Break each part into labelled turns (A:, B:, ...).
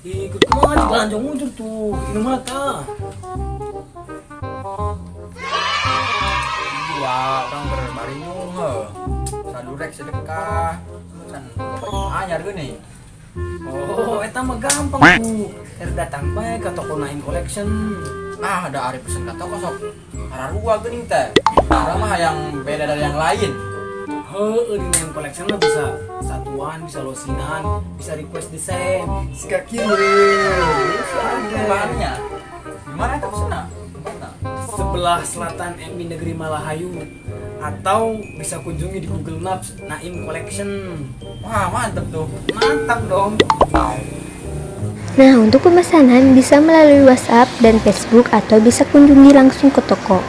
A: Ikut kemana belanja mujur tuh, ini mata.
B: Wah, orang berbaringung sadurek sedekah can baju anyar gini.
A: Oh, eta mah gampang tuh. Datang bae ke toko Naim Collection.
B: Nah, ada Ari pesen kata kok sok hararua geuning teh. Orang mah yang beda dari yang lain.
A: Di Naim Collection mah bisa satuan, bisa losinan, bisa request desain.
B: Sika kirim. Bahannya. Gimana itu pesenna?
A: Sebelah selatan MI Negeri Malahayu, atau bisa kunjungi di Google Maps Naim Collection.
B: Wah, mantep tuh.
A: Mantap dong.
C: Nah, untuk pemesanan bisa melalui WhatsApp dan Facebook atau bisa kunjungi langsung ke toko.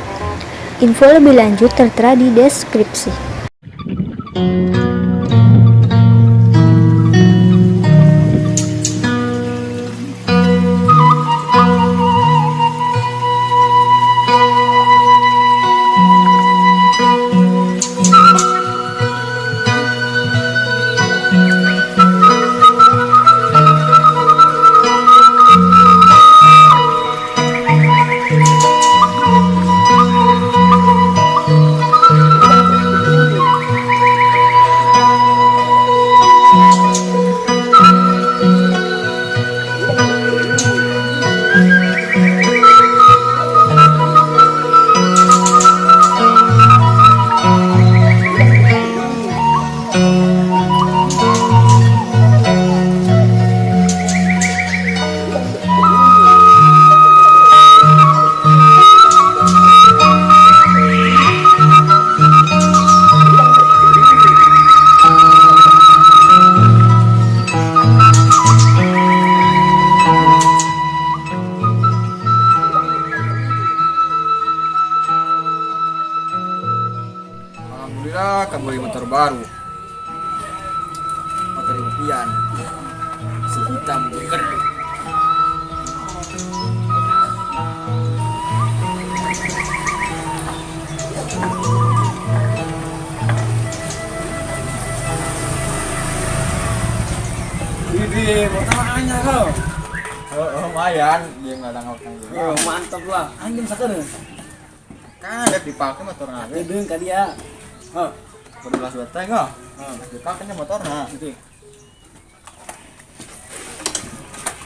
C: Info lebih lanjut tertera di deskripsi.
B: Alhamdulillah kamu beli motor baru. Motor impian. Si hitam buker.
A: Widih, motor anyar kau.
B: Lumayan, dia nggak ada ngomong gitu.
A: Oh, mantap lah. Anjing sakeun.
B: Kan ada dipakai motor naga.
A: Deung ka dia. Oh,
B: Berbelas batang nggak? Dipakainya motornya.
A: gitu.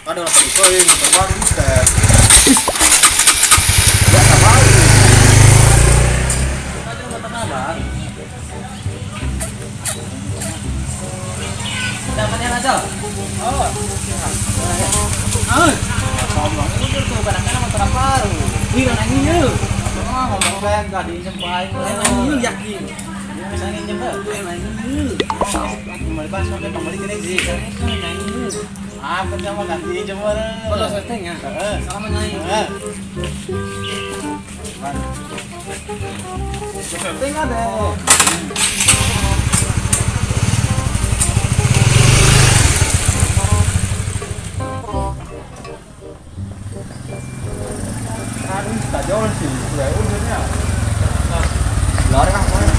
B: Ada lagi koi motor baru teh. Biasa baru. Ada motor naga. Namanya aja. Oh. Ngomong itu tuh kadang-kadang motor baru.
A: Ih, anjing yeuh.
B: Ngomong kayak nggak diinjem baik.
A: Anjing yeuh yakin.
B: Bisa nginjem dah.
A: Anjing yeuh.
B: Kembali pas sampai kembali ke sih.
A: Anjing yeuh.
B: Ah, kerja mah ganti jemur.
A: Kalau setengnya. Sama naik.
B: Setting ada. Aduh, tak jauh sih. Udah ujungnya. Lari ah, mana?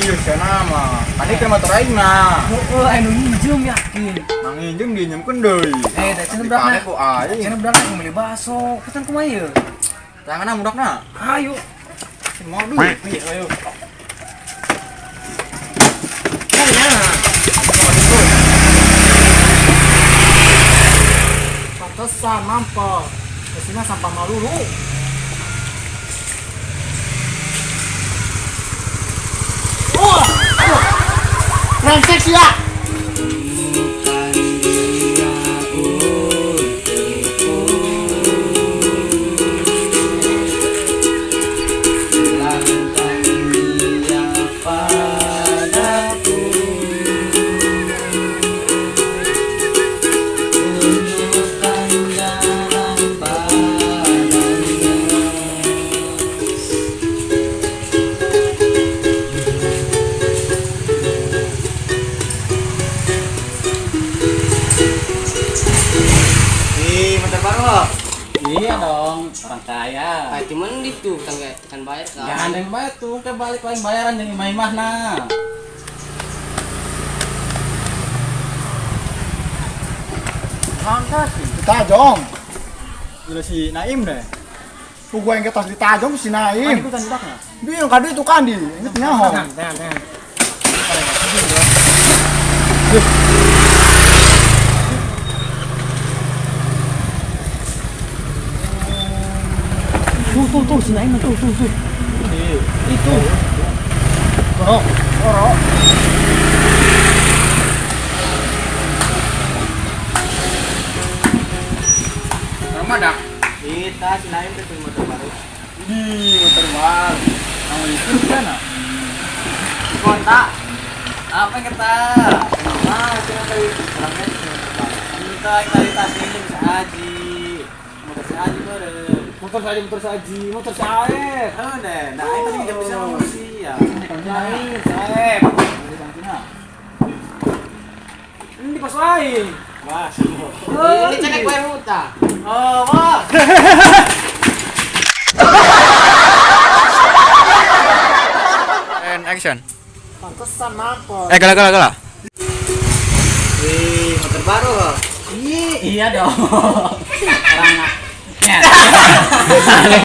B: Iya, sana mah. Kan ieu motor aing na.
A: Oh, anu nginjem yakin.
B: Mang injem diinjemkeun deui.
A: Da cenah berak
B: Dipake ku aing.
A: cenah berak beli bakso. Pesan kumaha ieu?
B: Tanganna mudakna.
A: Ayo.
B: Mau duit. Ayo.
A: Kayaknya. Pantesan nampak. Kesini sampah Malulu. Oh, aduh. Brengsek sih ya.
D: Iya dong, orang kaya.
E: Cuman itu kan bayar kan.
D: Jangan yang bayar tuh, kita balik paling bayaran yang imah nah.
F: Ditajong. Gila si Naim deh. Ku gua yang ketas ditajong si Naim.
A: Itu kan tidaknya.
F: Bingung kado itu kan di. Ingat nyaho.
A: Tenang. Tuh, si Naim tuh. Itu. Koro.
B: Ramadan.
E: Kita si Naim tuh punya motor baru.
F: Di motor bal. Nama itu kan.
E: Kota.
D: Apa kata?
E: Ah, cuma kali orangnya
D: Kita tadi tasnya bisa haji. Motor si haji bareng.
A: Motor saji, motor saeb.
D: Oh deh, nah ini tadi kita bisa ngomong sih ya.
A: Lain, saeb. Ini di pos lain.
D: Wah,
E: Ini cek kue huta.
D: oh, wah.
B: And action.
A: Pantesan apa?
B: Gala.
E: Wih, motor baru loh.
D: Iya dong. Orang